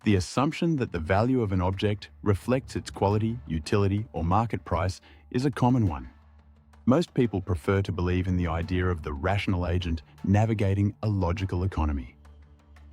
The assumption that the value of an object reflects its quality, utility, or market price is a common one. Most people prefer to believe in the idea of the rational agent navigating a logical economy.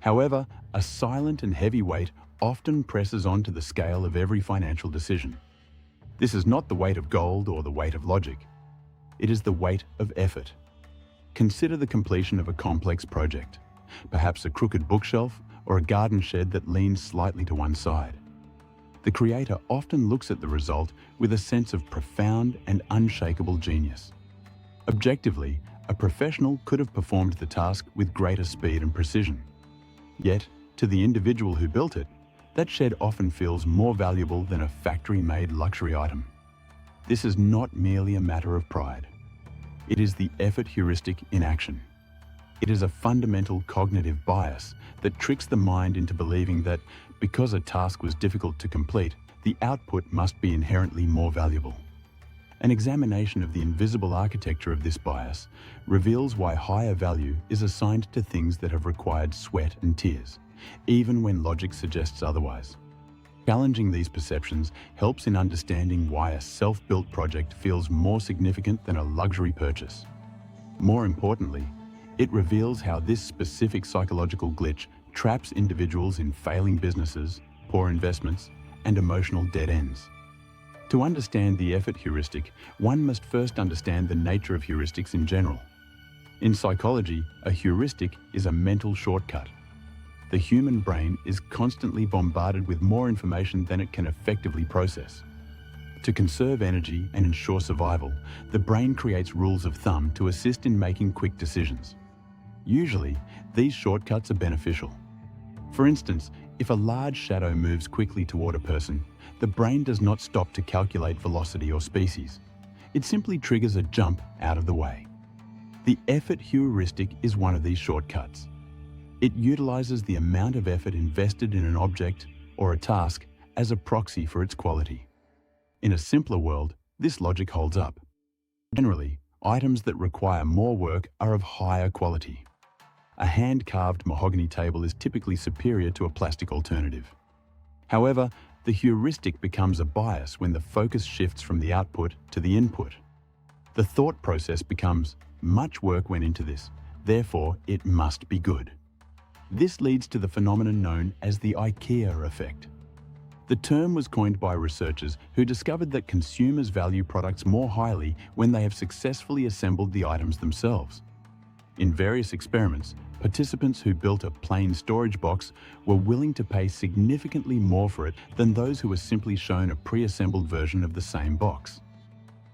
However, a silent and heavy weight often presses onto the scale of every financial decision. This is not the weight of gold or the weight of logic. It is the weight of effort. Consider the completion of a complex project, perhaps a crooked bookshelf or a garden shed that leans slightly to one side. The creator often looks at the result with a sense of profound and unshakable genius. Objectively, a professional could have performed the task with greater speed and precision. Yet, to the individual who built it, that shed often feels more valuable than a factory-made luxury item. This is not merely a matter of pride. It is the effort heuristic in action. It is a fundamental cognitive bias that tricks the mind into believing that because a task was difficult to complete, the output must be inherently more valuable. An examination of the invisible architecture of this bias reveals why higher value is assigned to things that have required sweat and tears, even when logic suggests otherwise. Challenging these perceptions helps in understanding why a self-built project feels more significant than a luxury purchase. More importantly, it reveals how this specific psychological glitch traps individuals in failing businesses, poor investments, and emotional dead ends. To understand the effort heuristic, one must first understand the nature of heuristics in general. In psychology, a heuristic is a mental shortcut. The human brain is constantly bombarded with more information than it can effectively process. To conserve energy and ensure survival, the brain creates rules of thumb to assist in making quick decisions. Usually, these shortcuts are beneficial. For instance, if a large shadow moves quickly toward a person, the brain does not stop to calculate velocity or species. It simply triggers a jump out of the way. The effort heuristic is one of these shortcuts. It utilizes the amount of effort invested in an object or a task as a proxy for its quality. In a simpler world, this logic holds up. Generally, items that require more work are of higher quality. A hand-carved mahogany table is typically superior to a plastic alternative. However, the heuristic becomes a bias when the focus shifts from the output to the input. The thought process becomes, much work went into this, therefore it must be good. This leads to the phenomenon known as the IKEA effect. The term was coined by researchers who discovered that consumers value products more highly when they have successfully assembled the items themselves. In various experiments, participants who built a plain storage box were willing to pay significantly more for it than those who were simply shown a pre-assembled version of the same box.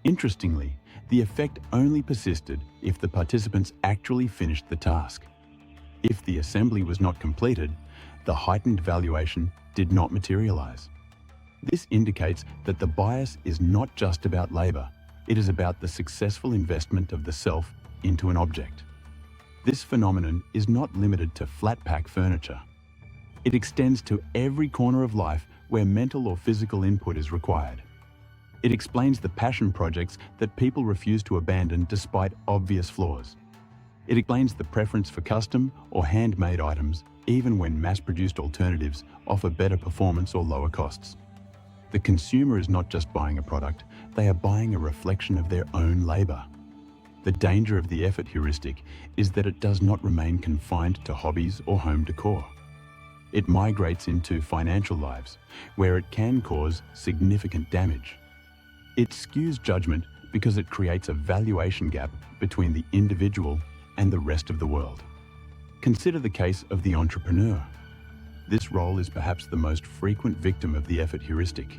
Interestingly, the effect only persisted if the participants actually finished the task. If the assembly was not completed, the heightened valuation did not materialize. This indicates that the bias is not just about labor, it is about the successful investment of the self into an object. This phenomenon is not limited to flat-pack furniture. It extends to every corner of life where mental or physical input is required. It explains the passion projects that people refuse to abandon despite obvious flaws. It explains the preference for custom or handmade items even when mass-produced alternatives offer better performance or lower costs. The consumer is not just buying a product, they are buying a reflection of their own labor. The danger of the effort heuristic is that it does not remain confined to hobbies or home decor. It migrates into financial lives, where it can cause significant damage. It skews judgment because it creates a valuation gap between the individual and the rest of the world. Consider the case of the entrepreneur. This role is perhaps the most frequent victim of the effort heuristic.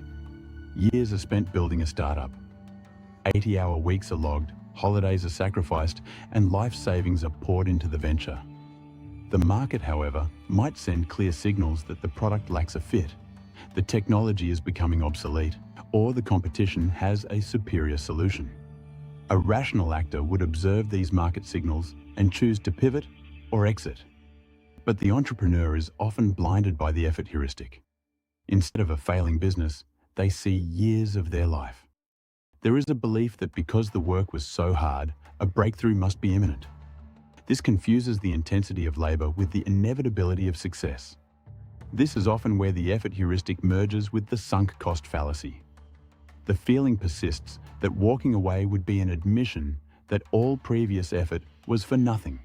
Years are spent building a startup. 80-hour weeks are logged, holidays are sacrificed, and life savings are poured into the venture. The market, however, might send clear signals that the product lacks a fit, the technology is becoming obsolete, or the competition has a superior solution. A rational actor would observe these market signals and choose to pivot or exit. But the entrepreneur is often blinded by the effort heuristic. Instead of a failing business, they see years of their life. There is a belief that because the work was so hard, a breakthrough must be imminent. This confuses the intensity of labor with the inevitability of success. This is often where the effort heuristic merges with the sunk cost fallacy. The feeling persists that walking away would be an admission that all previous effort was for nothing.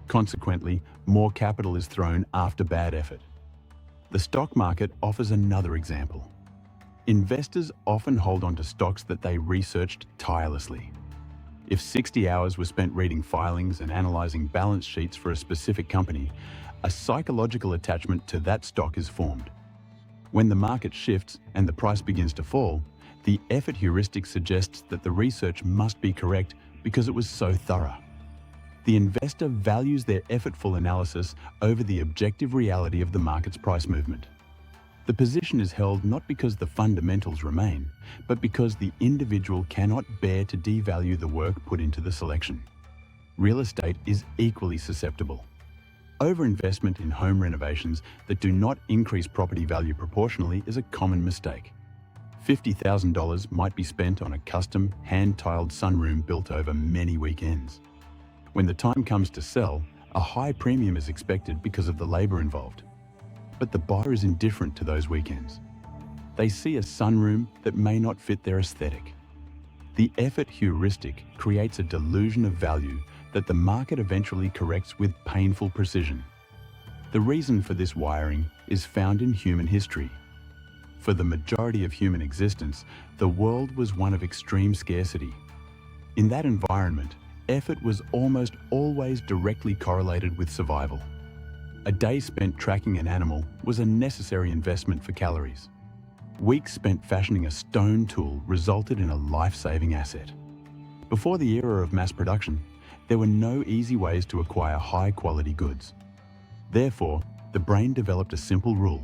Consequently, more capital is thrown after bad effort. The stock market offers another example. Investors often hold on to stocks that they researched tirelessly. If 60 hours were spent reading filings and analyzing balance sheets for a specific company, a psychological attachment to that stock is formed. When the market shifts and the price begins to fall, the effort heuristic suggests that the research must be correct because it was so thorough. The investor values their effortful analysis over the objective reality of the market's price movement. The position is held not because the fundamentals remain, but because the individual cannot bear to devalue the work put into the selection. Real estate is equally susceptible. Overinvestment in home renovations that do not increase property value proportionally is a common mistake. $50,000 might be spent on a custom, hand-tiled sunroom built over many weekends. When the time comes to sell, a high premium is expected because of the labor involved. But the buyer is indifferent to those weekends. They see a sunroom that may not fit their aesthetic. The effort heuristic creates a delusion of value that the market eventually corrects with painful precision. The reason for this wiring is found in human history. For the majority of human existence, the world was one of extreme scarcity. In that environment, effort was almost always directly correlated with survival. A day spent tracking an animal was a necessary investment for calories. Weeks spent fashioning a stone tool resulted in a life-saving asset. Before the era of mass production, there were no easy ways to acquire high-quality goods. Therefore, the brain developed a simple rule: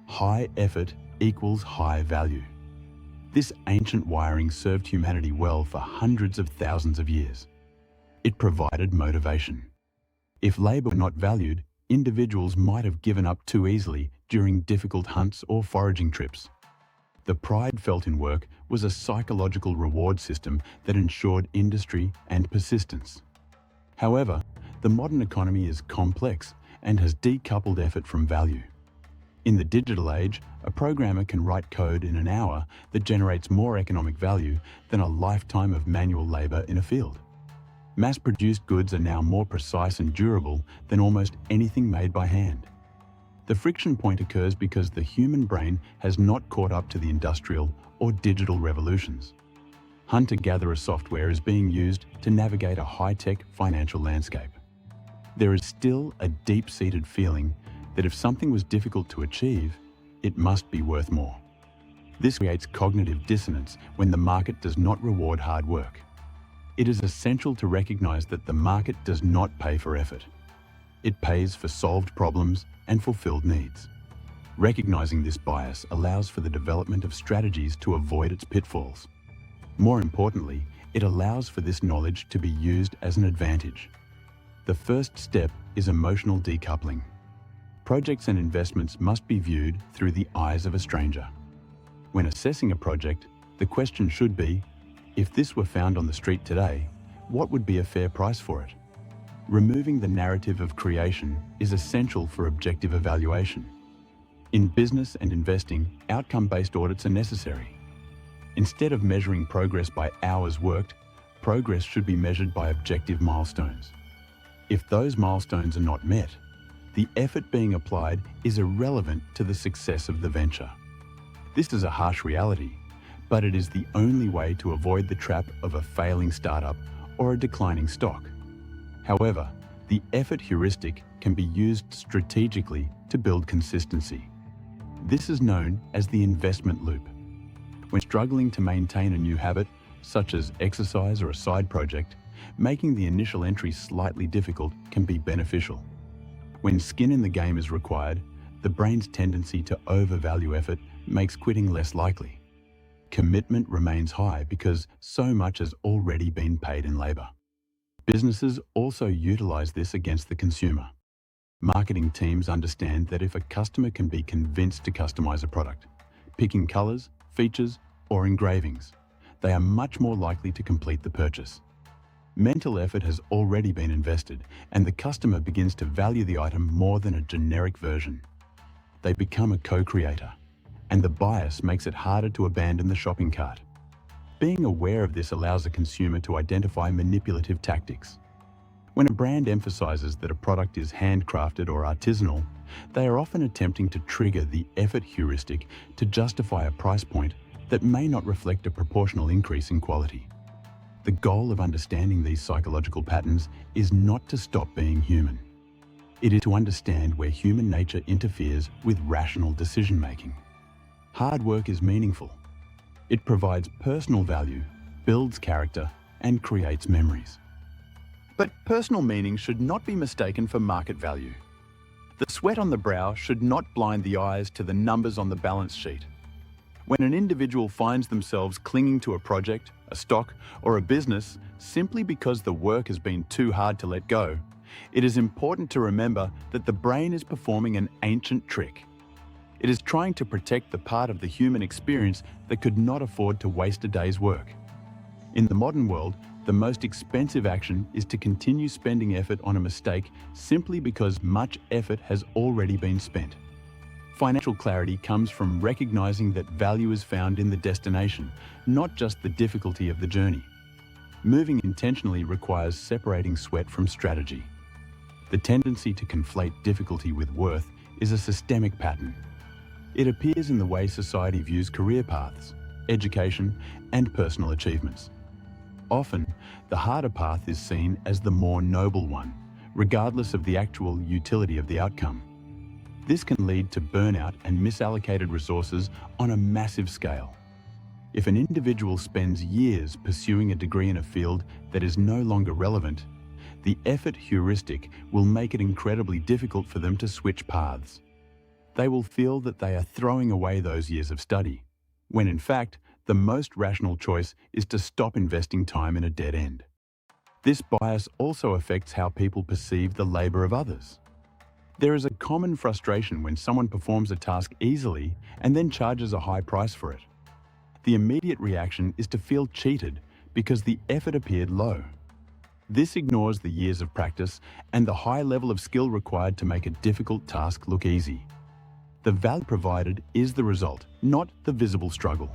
high effort equals high value. This ancient wiring served humanity well for hundreds of thousands of years. It provided motivation. If labor were not valued, individuals might have given up too easily during difficult hunts or foraging trips. The pride felt in work was a psychological reward system that ensured industry and persistence. However, the modern economy is complex and has decoupled effort from value. In the digital age, a programmer can write code in an hour that generates more economic value than a lifetime of manual labor in a field. Mass-produced goods are now more precise and durable than almost anything made by hand. The friction point occurs because the human brain has not caught up to the industrial or digital revolutions. Hunter-gatherer software is being used to navigate a high-tech financial landscape. There is still a deep-seated feeling that if something was difficult to achieve, it must be worth more. This creates cognitive dissonance when the market does not reward hard work. It is essential to recognize that the market does not pay for effort. It pays for solved problems and fulfilled needs. Recognizing this bias allows for the development of strategies to avoid its pitfalls. More importantly, it allows for this knowledge to be used as an advantage. The first step is emotional decoupling. Projects and investments must be viewed through the eyes of a stranger. When assessing a project, the question should be, if this were found on the street today, what would be a fair price for it? Removing the narrative of creation is essential for objective evaluation. In business and investing, outcome-based audits are necessary. Instead of measuring progress by hours worked, progress should be measured by objective milestones. If those milestones are not met, the effort being applied is irrelevant to the success of the venture. This is a harsh reality, but it is the only way to avoid the trap of a failing startup or a declining stock. However, the effort heuristic can be used strategically to build consistency. This is known as the investment loop. When struggling to maintain a new habit, such as exercise or a side project, making the initial entry slightly difficult can be beneficial. When skin in the game is required, the brain's tendency to overvalue effort makes quitting less likely. Commitment remains high because so much has already been paid in labor. Businesses also utilize this against the consumer. Marketing teams understand that if a customer can be convinced to customize a product, picking colors, features, or engravings, they are much more likely to complete the purchase. Mental effort has already been invested, and the customer begins to value the item more than a generic version. they become a co-creator, and the bias makes it harder to abandon the shopping cart. Being aware of this allows a consumer to identify manipulative tactics. When a brand emphasizes that a product is handcrafted or artisanal, they are often attempting to trigger the effort heuristic to justify a price point that may not reflect a proportional increase in quality. The goal of understanding these psychological patterns is not to stop being human. It is to understand where human nature interferes with rational decision-making. Hard work is meaningful. It provides personal value, builds character, and creates memories. But personal meaning should not be mistaken for market value. The sweat on the brow should not blind the eyes to the numbers on the balance sheet. When an individual finds themselves clinging to a project, a stock, or a business simply because the work has been too hard to let go, it is important to remember that the brain is performing an ancient trick. It is trying to protect the part of the human experience that could not afford to waste a day's work. In the modern world, the most expensive action is to continue spending effort on a mistake simply because much effort has already been spent. Financial clarity comes from recognizing that value is found in the destination, not just the difficulty of the journey. Moving intentionally requires separating sweat from strategy. The tendency to conflate difficulty with worth is a systemic pattern. It appears in the way society views career paths, education, and personal achievements. Often, the harder path is seen as the more noble one, regardless of the actual utility of the outcome. This can lead to burnout and misallocated resources on a massive scale. If an individual spends years pursuing a degree in a field that is no longer relevant, the effort heuristic will make it incredibly difficult for them to switch paths. They will feel that they are throwing away those years of study, when in fact, the most rational choice is to stop investing time in a dead end. This bias also affects how people perceive the labor of others. There is a common frustration when someone performs a task easily and then charges a high price for it. The immediate reaction is to feel cheated because the effort appeared low. This ignores the years of practice and the high level of skill required to make a difficult task look easy. The value provided is the result, not the visible struggle.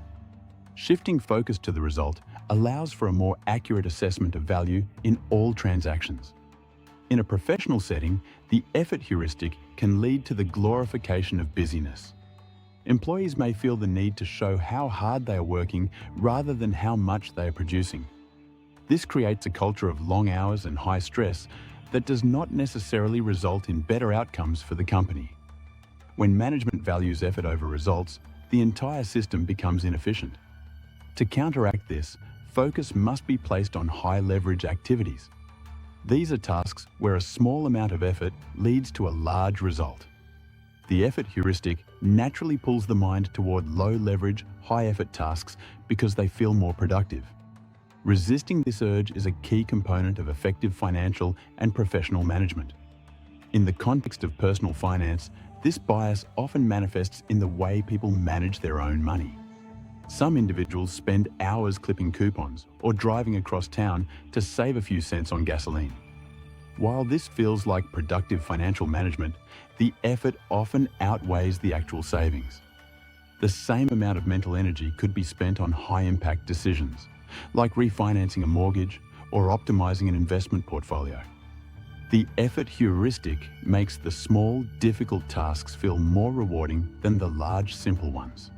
Shifting focus to the result allows for a more accurate assessment of value in all transactions. In a professional setting, the effort heuristic can lead to the glorification of busyness. Employees may feel the need to show how hard they are working rather than how much they are producing. This creates a culture of long hours and high stress that does not necessarily result in better outcomes for the company. When management values effort over results, the entire system becomes inefficient. To counteract this, focus must be placed on high-leverage activities. These are tasks where a small amount of effort leads to a large result. The effort heuristic naturally pulls the mind toward low-leverage, high-effort tasks because they feel more productive. Resisting this urge is a key component of effective financial and professional management. In the context of personal finance, this bias often manifests in the way people manage their own money. Some individuals spend hours clipping coupons or driving across town to save a few cents on gasoline. While this feels like productive financial management, the effort often outweighs the actual savings. The same amount of mental energy could be spent on high-impact decisions, like refinancing a mortgage or optimizing an investment portfolio. The effort heuristic makes the small, difficult tasks feel more rewarding than the large, simple ones.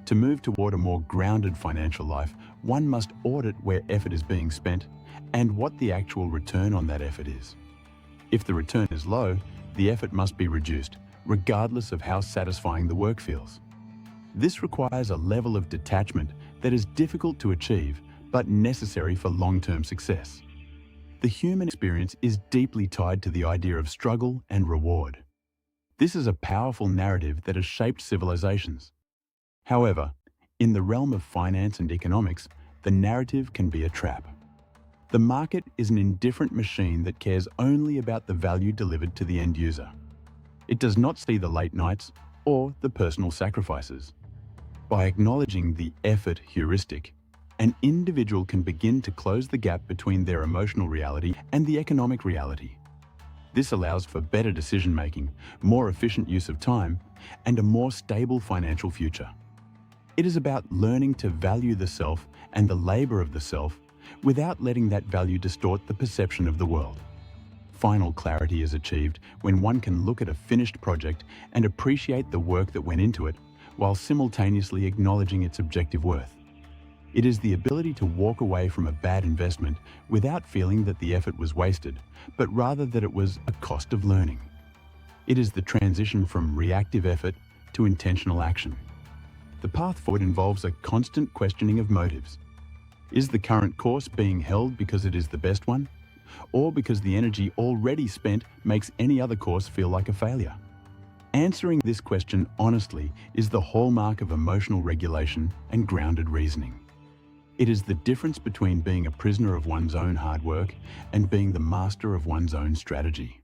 To move toward a more grounded financial life, one must audit where effort is being spent and what the actual return on that effort is. If the return is low, the effort must be reduced, regardless of how satisfying the work feels. This requires a level of detachment that is difficult to achieve, but necessary for long-term success. The human experience is deeply tied to the idea of struggle and reward. This is a powerful narrative that has shaped civilizations. However, in the realm of finance and economics, the narrative can be a trap. The market is an indifferent machine that cares only about the value delivered to the end user. It does not see the late nights or the personal sacrifices. By acknowledging the effort heuristic, an individual can begin to close the gap between their emotional reality and the economic reality. This allows for better decision-making, more efficient use of time, and a more stable financial future. It is about learning to value the self and the labor of the self without letting that value distort the perception of the world. Final clarity is achieved when one can look at a finished project and appreciate the work that went into it, while simultaneously acknowledging its objective worth. It is the ability to walk away from a bad investment without feeling that the effort was wasted, but rather that it was a cost of learning. It is the transition from reactive effort to intentional action. The path forward involves a constant questioning of motives. Is the current course being held because it is the best one, or because the energy already spent makes any other course feel like a failure? Answering this question honestly is the hallmark of emotional regulation and grounded reasoning. It is the difference between being a prisoner of one's own hard work and being the master of one's own strategy.